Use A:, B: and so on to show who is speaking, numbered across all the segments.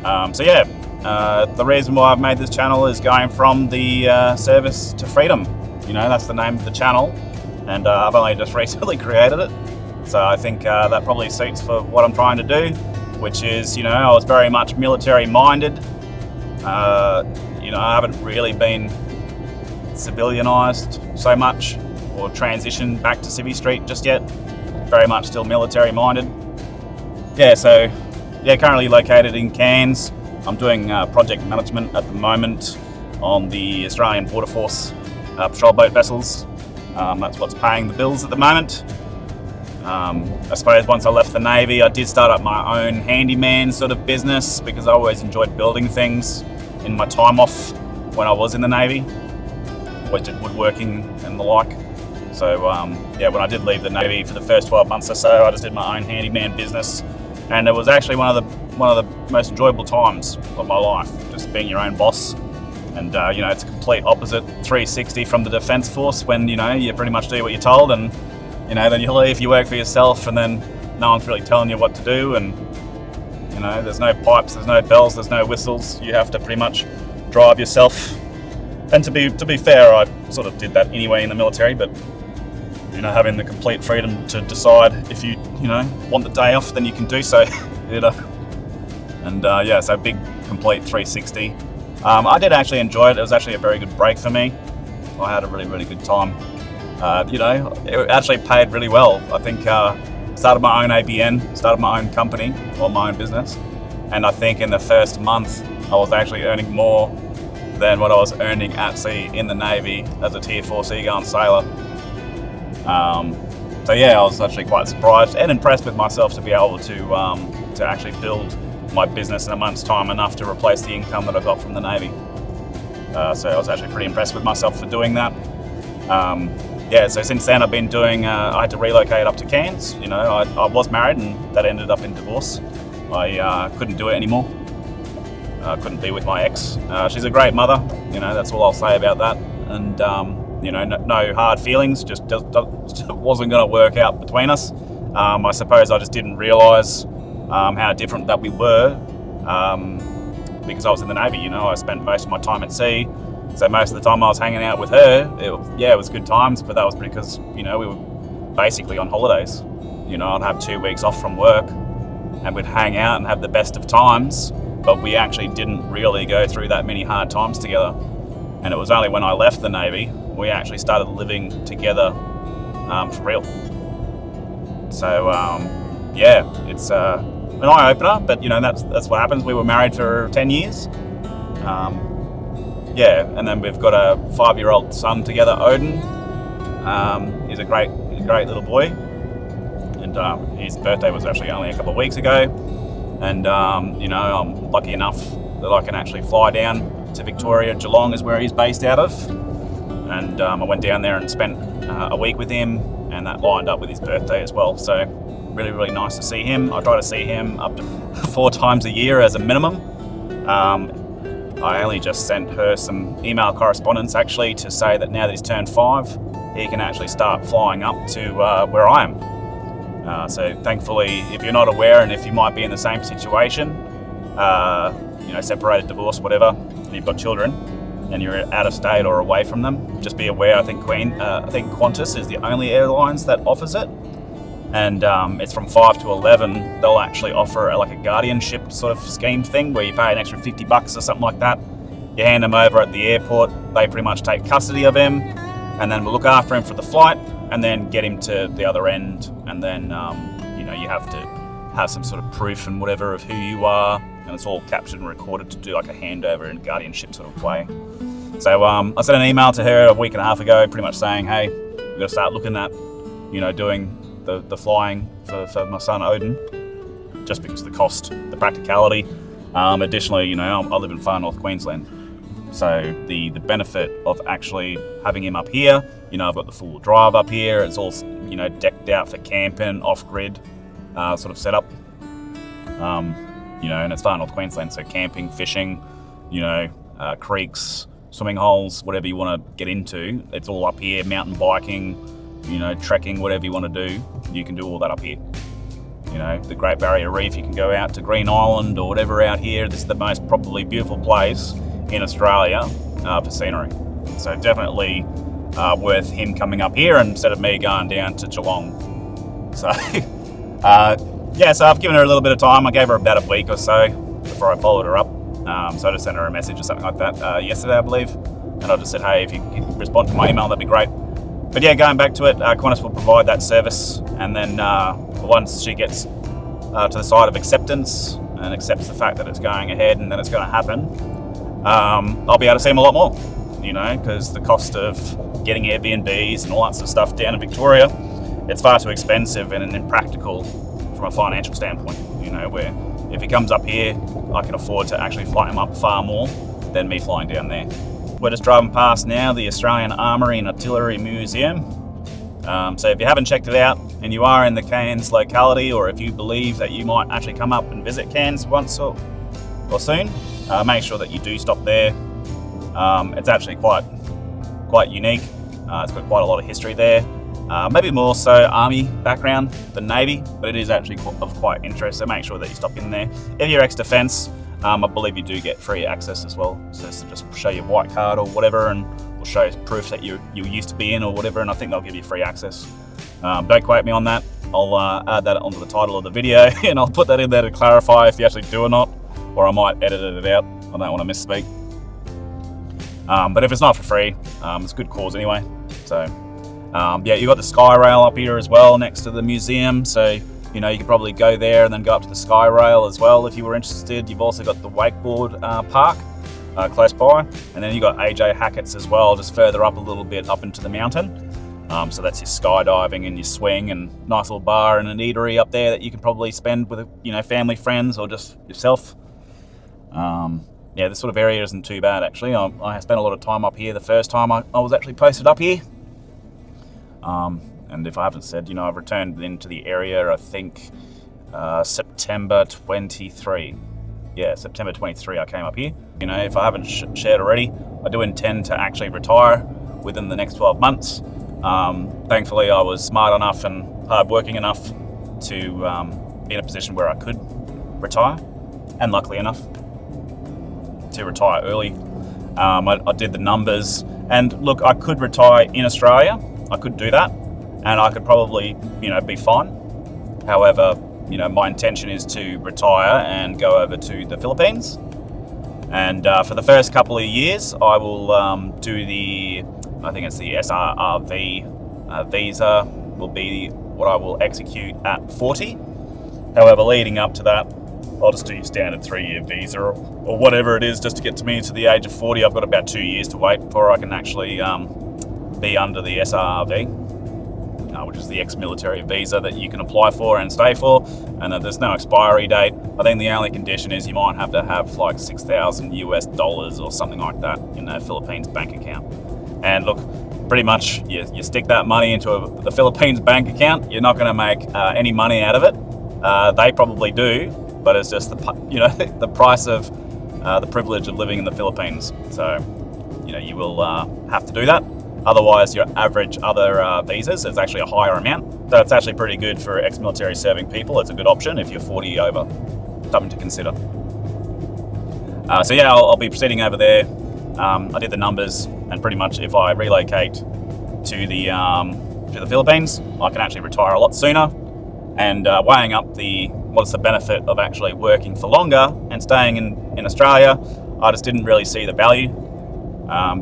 A: So yeah, the reason why I've made this channel is going from the service to freedom. That's the name of the channel, and I've only just recently created it. So I think that probably suits for what I'm trying to do, which is, I was very much military minded. I haven't really been civilianized so much or transitioned back to Civvy Street just yet. Very much still military minded. Currently located in Cairns. I'm doing project management at the moment on the Australian Border Force patrol boat vessels. That's what's paying the bills at the moment. I suppose once I left the Navy, I did start up my own handyman sort of business because I always enjoyed building things in my time off when I was in the Navy. Always did woodworking and the like. So when I did leave the Navy for the first 12 months or so, I just did my own handyman business, and it was actually one of the most enjoyable times of my life, just being your own boss. And it's a complete opposite 360 from the Defence Force when you pretty much do what you're told, and then you leave, you work for yourself, and then no one's really telling you what to do, and there's no pipes, there's no bells, there's no whistles. You have to pretty much drive yourself. And to be fair, I sort of did that anyway in the military, but having the complete freedom to decide if you want the day off, then you can do so. And so big complete 360. I did actually enjoy it. It was actually a very good break for me. I had a really, really good time. It actually paid really well. I think started my own ABN, started my own company or my own business, and I think in the first month I was actually earning more than what I was earning at sea in the Navy as a Tier 4 seagoing sailor. I was actually quite surprised and impressed with myself to be able to actually build my business in a month's time enough to replace the income that I got from the Navy. So I was actually pretty impressed with myself for doing that. So since then I've been doing, I had to relocate up to Cairns. I was married and that ended up in divorce. I couldn't do it anymore. I couldn't be with my ex. She's a great mother, that's all I'll say about that. And no hard feelings, just wasn't going to work out between us. I suppose I just didn't realise how different that we were because I was in the Navy. I spent most of my time at sea, so most of the time I was hanging out with her. It was good times, but that was because we were basically on holidays. I'd have 2 weeks off from work and we'd hang out and have the best of times, but we actually didn't really go through that many hard times together. And it was only when I left the Navy we actually started living together for real. So it's an eye-opener, but that's what happens. We were married for 10 years. And then we've got a 5-year-old son together, Odin. He's a great little boy, and his birthday was actually only a couple of weeks ago. And I'm lucky enough that I can actually fly down to Victoria. Geelong is where he's based out of, and I went down there and spent a week with him, and that lined up with his birthday as well. So really, really nice to see him. I try to see him up to 4 times a year as a minimum. I only just sent her some email correspondence actually to say that now that he's turned 5, he can actually start flying up to where I am. So thankfully, if you're not aware, and if you might be in the same situation, separated, divorced, whatever, and you've got children and you're out of state or away from them, just be aware. I think Qantas is the only airlines that offers it, and it's from 5 to 11. They'll actually offer a guardianship sort of scheme thing where you pay an extra $50 or something like that. You hand him over at the airport. They pretty much take custody of him, and then we'll look after him for the flight, and then get him to the other end. And then you have to have some sort of proof and whatever of who you are, and it's all captured and recorded to do a handover and guardianship sort of way. So I sent an email to her a week and a half ago, pretty much saying, hey, we're going to start looking at doing the flying for my son Odin, just because of the cost, the practicality. Additionally, I live in far north Queensland, so the benefit of actually having him up here, I've got the full drive up here. It's all decked out for camping, off-grid sort of setup. And it's far north Queensland, so camping, fishing, creeks, swimming holes, whatever you want to get into, it's all up here. Mountain biking, trekking, whatever you want to do, you can do all that up here. You know, the Great Barrier Reef, you can go out to Green Island or whatever out here. This is the most probably beautiful place in Australia for scenery. So definitely worth him coming up here instead of me going down to Geelong. So yeah, so I've given her a little bit of time. I gave her about a week or so before I followed her up. So I just sent her a message or something like that yesterday, I believe. And I just said, hey, if you could respond to my email, that'd be great. But yeah, going back to it, Qantas will provide that service. And then once she gets to the side of acceptance and accepts the fact that it's going ahead and that it's going to happen, I'll be able to see them a lot more, you know, because the cost of getting Airbnbs and all that sort of stuff down in Victoria, it's far too expensive and impractical from a financial standpoint, you know, where if he comes up here, I can afford to actually fly him up far more than me flying down there. We're just driving past now the Australian Armoury and Artillery Museum. So if you haven't checked it out and you are in the Cairns locality, or if you believe that you might actually come up and visit Cairns once or soon, make sure that you do stop there. It's actually quite unique. It's got quite a lot of history there. Maybe more so Army background than Navy, but it is actually of quite interest, so make sure that you stop in there. If you're ex-defence, I believe you do get free access as well, so just show your white card or whatever, and we'll show proof that you used to be in or whatever, and I think they'll give you free access. Don't quote me on that. I'll add that onto the title of the video, and I'll put that in there to clarify if you actually do or not, or I might edit it out. I don't want to misspeak. But if it's not for free, it's a good cause anyway. So yeah, you've got the Sky Rail up here as well next to the museum, so you know you could probably go there and then go up to the Sky Rail as well if you were interested. You've also got the wakeboard park close by, and then you've got AJ Hackett's as well, just further up a little bit up into the mountain. So that's your skydiving and your swing, and nice little bar and an eatery up there that you can probably spend with, you know, family, friends, or just yourself. Yeah, this sort of area isn't too bad actually. I spent a lot of time up here the first time I was actually posted up here. And if I haven't said, you know, I've returned into the area, I think September 23. Yeah, September 23 I came up here. You know, if I haven't shared already, I do intend to actually retire within the next 12 months. Thankfully, I was smart enough and hardworking enough to be in a position where I could retire, and luckily enough to retire early. I did the numbers, and look, I could retire in Australia. I could do that, and I could probably, you know, be fine. However, you know, my intention is to retire and go over to the Philippines. And for the first couple of years, I will do I think it's the SRRV visa will be what I will execute at 40. However, leading up to that, I'll just do your standard 3-year visa or whatever it is, just to get to me to the age of 40. I've got about 2 years to wait before I can actually be under the SRRV, which is the ex-military visa that you can apply for and stay for, and there's no expiry date. I think the only condition is you might have to have like $6,000 or something like that in a Philippines bank account. And look, pretty much you stick that money into the Philippines bank account, you're not going to make any money out of it. They probably do, but it's just the price of the privilege of living in the Philippines. So, you know, you will have to do that. Otherwise, your average other visas is actually a higher amount. So it's actually pretty good for ex-military serving people. It's a good option if you're 40 over. Something to consider. So yeah, I'll be proceeding over there. I did the numbers, and pretty much if I relocate to the Philippines, I can actually retire a lot sooner. And weighing up what's the benefit of actually working for longer and staying in Australia, I just didn't really see the value.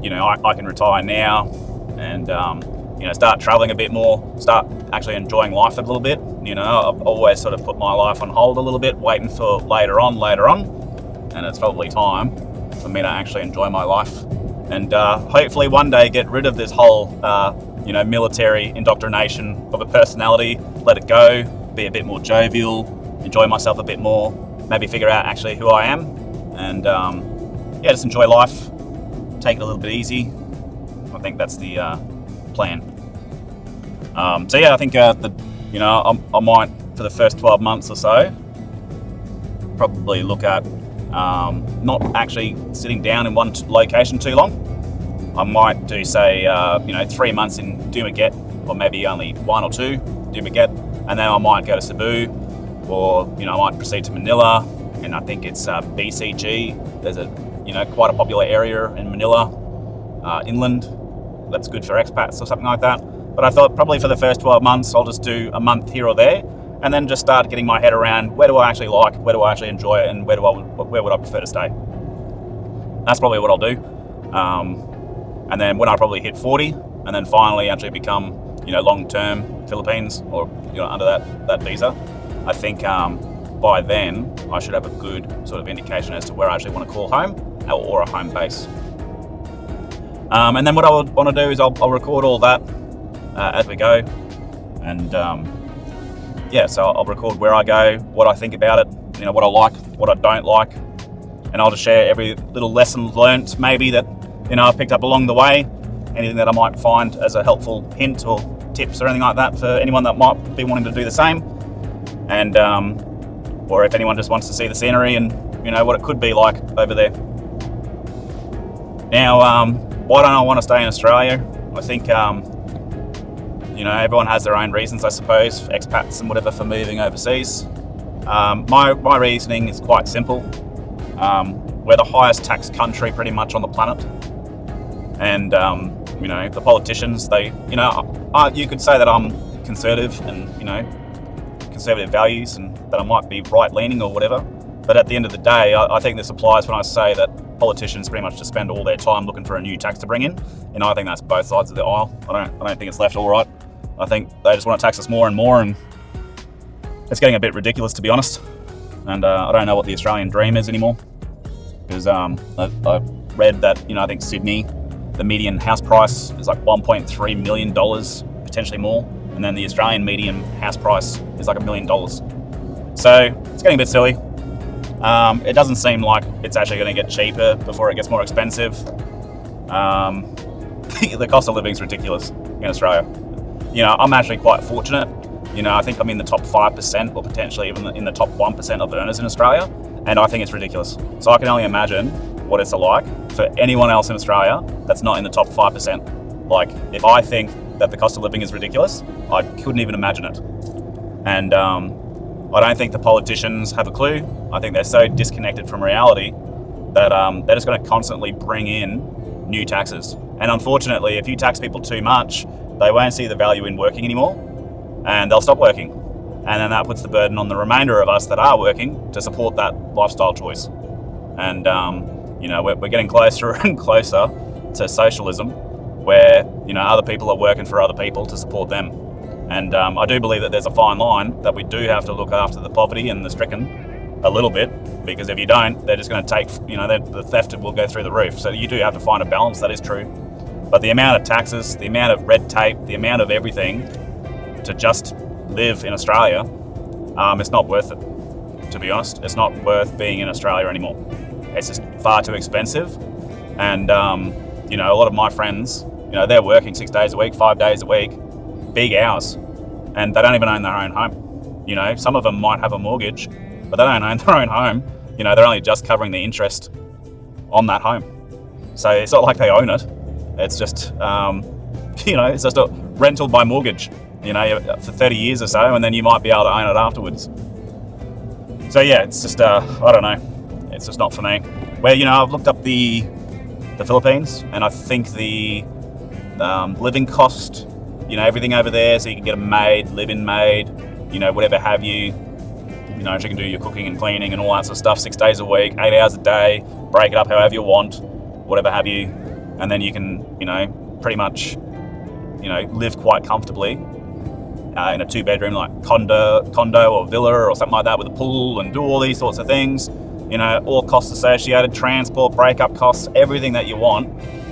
A: You know, I can retire now and you know, start traveling a bit more, start actually enjoying life a little bit. You know, I've always sort of put my life on hold a little bit, waiting for later on, and it's probably time for me to actually enjoy my life, and hopefully one day get rid of this whole you know, military indoctrination of a personality, let it go, be a bit more jovial, enjoy myself a bit more, maybe figure out actually who I am, and yeah, just enjoy life, take it a little bit easy. I think that's the plan. So yeah, I think you know, I might, for the first 12 months or so, probably look at not actually sitting down in one location too long. I might do, say, you know, 3 months in Dumaguete, or maybe only 1 or 2 Dumaguete, and then I might go to Cebu, or I might proceed to Manila, and I think it's BCG. There's a quite a popular area in Manila, inland. That's good for expats or something like that. But I thought probably for the first 12 months, I'll just do a month here or there, and then just start getting my head around where do I actually like, where do I actually enjoy it, and where would I prefer to stay. That's probably what I'll do. And then when I probably hit 40, and then finally actually become long-term Philippines, or under that visa, I think by then I should have a good sort of indication as to where I actually want to call home or a home base. And then what I would want to do is I'll record all that as we go, and so I'll record where I go, what I think about it, what I like, what I don't like, and I'll just share every little lesson learnt maybe that I've picked up along the way, anything that I might find as a helpful hint or tips or anything like that for anyone that might be wanting to do the same, and or if anyone just wants to see the scenery and what it could be like over there. Now, why don't I want to stay in Australia? I think everyone has their own reasons, I suppose, for expats and whatever, for moving overseas. My reasoning is quite simple. We're the highest tax country pretty much on the planet, and the politicians, they you could say that I'm conservative and conservative values, and that I might be right leaning or whatever, but at the end of the day, I think this applies when I say that politicians pretty much just spend all their time looking for a new tax to bring in, and I think that's both sides of the aisle. I don't think it's left or right. I think they just want to tax us more and more, and it's getting a bit ridiculous, to be honest. And I don't know what the Australian dream is anymore, because I read that I think Sydney, the median house price is like $1.3 million, potentially more, and then the Australian median house price is like $1 million. So it's getting a bit silly. It doesn't seem like it's actually going to get cheaper before it gets more expensive. The cost of living is ridiculous in Australia. I'm actually quite fortunate. I think I'm in the top 5% or potentially even in the top 1% of earners in Australia, and I think it's ridiculous. So I can only imagine what it's like for anyone else in Australia that's not in the top 5%. Like, if I think that the cost of living is ridiculous, I couldn't even imagine it. And I don't think the politicians have a clue. I think they're so disconnected from reality that they're just going to constantly bring in new taxes. And unfortunately, if you tax people too much, they won't see the value in working anymore, and they'll stop working. And then that puts the burden on the remainder of us that are working to support that lifestyle choice. And we're getting closer and closer to socialism, where other people are working for other people to support them. And I do believe that there's a fine line that we do have to look after the poverty and the stricken a little bit, because if you don't, they're just going to take, the theft will go through the roof. So you do have to find a balance, that is true. But the amount of taxes, the amount of red tape, the amount of everything to just live in Australia, it's not worth it, to be honest. It's not worth being in Australia anymore. It's just far too expensive. And, a lot of my friends, they're working 6 days a week, 5 days a week, big hours, and they don't even own their own home. Some of them might have a mortgage, but they don't own their own home. They're only just covering the interest on that home. So it's not like they own it. It's just, it's just a rental by mortgage, for 30 years or so, and then you might be able to own it afterwards. So yeah, it's just, I don't know. It's just not for me. Where, I've looked up the Philippines, and I think the living cost, everything over there, so you can get a maid, live-in maid, whatever have you. She can do your cooking and cleaning and all that sort of stuff 6 days a week, 8 hours a day, break it up however you want, whatever have you. And then you can, pretty much, live quite comfortably in a 2-bedroom like condo or villa or something like that, with a pool, and do all these sorts of things. All costs associated, transport, breakup costs, everything that you want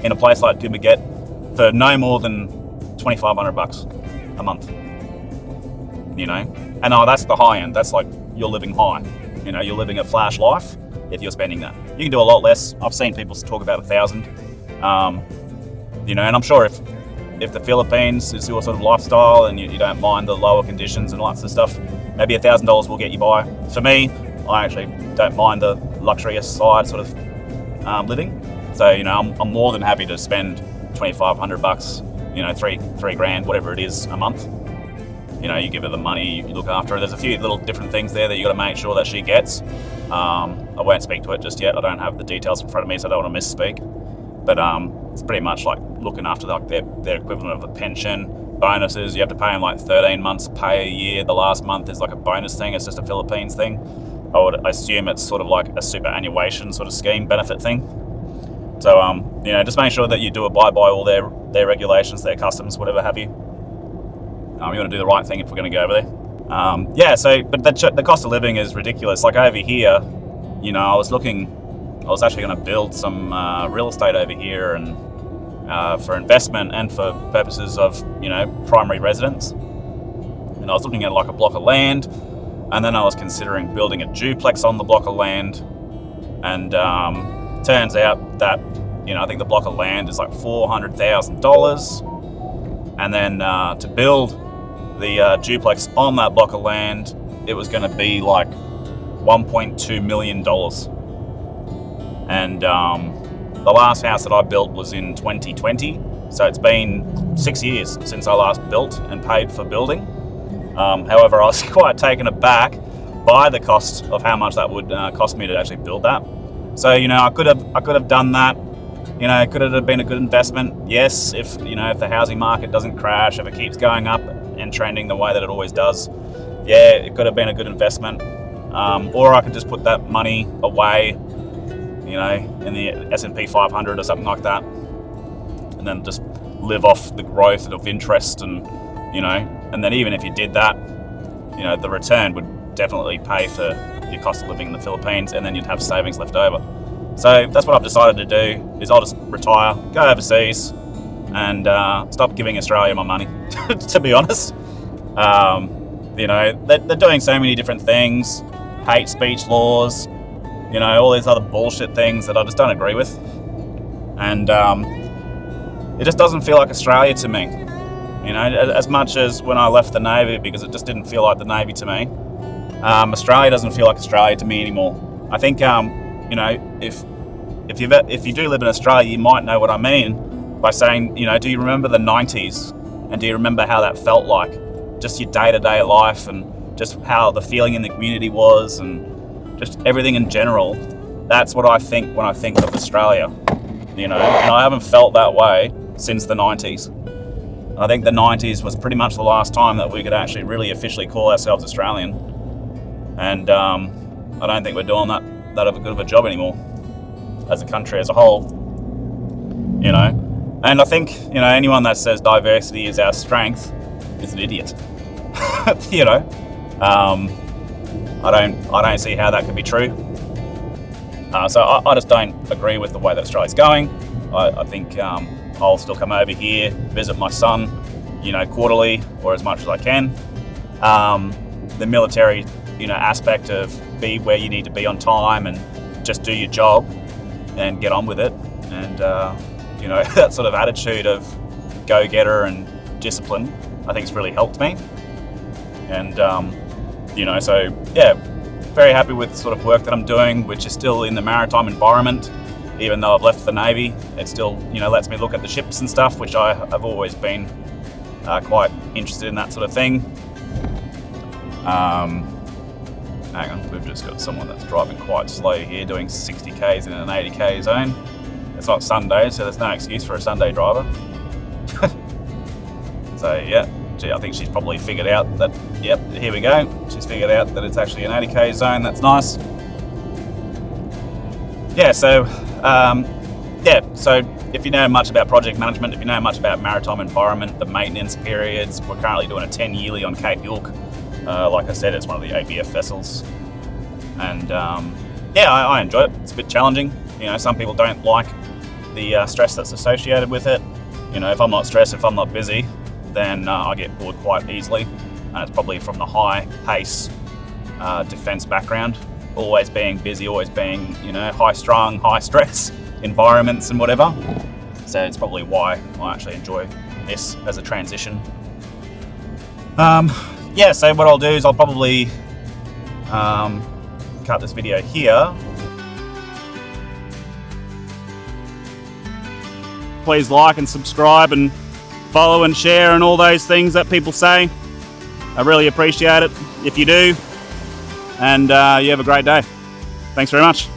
A: in a place like Dumaguete for no more than $2,500 a month. And that's the high end. That's like you're living high. You're living a flash life if you're spending that. You can do a lot less. I've seen people talk about 1,000. And I'm sure if the Philippines is your sort of lifestyle and you don't mind the lower conditions and all that sort of stuff, maybe $1,000 will get you by. For me, I actually don't mind the luxurious side sort of living. So I'm more than happy to spend $2,500, $3 grand, whatever it is, a month. you give her the money, you look after her. There's a few little different things there that you got to make sure that she gets. I won't speak to it just yet. I don't have the details in front of me, so I don't want to misspeak. But it's pretty much like looking after like their equivalent of a pension, bonuses. You have to pay them like 13 months pay a year. The last month is like a bonus thing. It's just a Philippines thing. I would assume it's sort of like a superannuation sort of scheme benefit thing. So just make sure that you do abide by all their regulations, their customs, whatever have you. You want to do the right thing if we're going to go over there. But the cost of living is ridiculous. Like over here, I was actually going to build some real estate over here and for investment and for purposes of, primary residence. And I was looking at like a block of land, and then I was considering building a duplex on the block of land. And turns out that, I think the block of land is like $400,000. And then to build the duplex on that block of land, it was going to be like $1.2 million. And the last house that I built was in 2020, so it's been 6 years since I last built and paid for building. However, I was quite taken aback by the cost of how much that would cost me to actually build that. So I could have done that. Could it have been a good investment? Yes, if the housing market doesn't crash, if it keeps going up and trending the way that it always does, yeah, it could have been a good investment. Or I could just put that money away, in the S&P 500 or something like that, and then just live off the growth of interest, and and then even if you did that, the return would definitely pay for your cost of living in the Philippines, and then you'd have savings left over. So that's what I've decided to do, is I'll just retire, go overseas, and stop giving Australia my money, to be honest. They're doing so many different things, hate speech laws, all these other bullshit things that I just don't agree with. And it just doesn't feel like Australia to me. As much as when I left the Navy, because it just didn't feel like the Navy to me. Australia doesn't feel like Australia to me anymore. I think, if you do live in Australia, you might know what I mean by saying, do you remember the 90s? And do you remember how that felt like? Just your day-to-day life, and just how the feeling in the community was, and just everything in general. That's what I think when I think of Australia, and I haven't felt that way since the 90s. I think the 90s was pretty much the last time that we could actually really officially call ourselves Australian. And I don't think we're doing that of a good of a job anymore as a country as a whole. And I think, anyone that says diversity is our strength is an idiot. I don't see how that could be true. So I just don't agree with the way that Australia's going. I think I'll still come over here, visit my son, quarterly or as much as I can. The military, aspect of be where you need to be on time and just do your job and get on with it. And, that sort of attitude of go-getter and discipline, I think it's really helped me. And, so yeah, very happy with the sort of work that I'm doing, which is still in the maritime environment. Even though I've left the Navy, it still, lets me look at the ships and stuff, which I've always been quite interested in, that sort of thing. Hang on, we've just got someone that's driving quite slow here, doing 60 k's in an 80k zone. It's not Sunday, so there's no excuse for a Sunday driver. So yeah, I think she's probably figured out that, yep, here we go. She's figured out that it's actually an 80k zone. That's nice. Yeah, so if you know much about project management, if you know much about maritime environment, the maintenance periods, we're currently doing a 10 yearly on Cape York. Like I said, it's one of the ABF vessels. And I enjoy it. It's a bit challenging. Some people don't like the stress that's associated with it. If I'm not stressed, if I'm not busy, then I get bored quite easily. And it's probably from the high pace defence background, always being busy, always being, high strung, high stress environments and whatever. So it's probably why I actually enjoy this as a transition. So what I'll do is I'll probably cut this video here. Please like and subscribe and follow and share and all those things that people say. I really appreciate it if you do, and you have a great day. Thanks very much.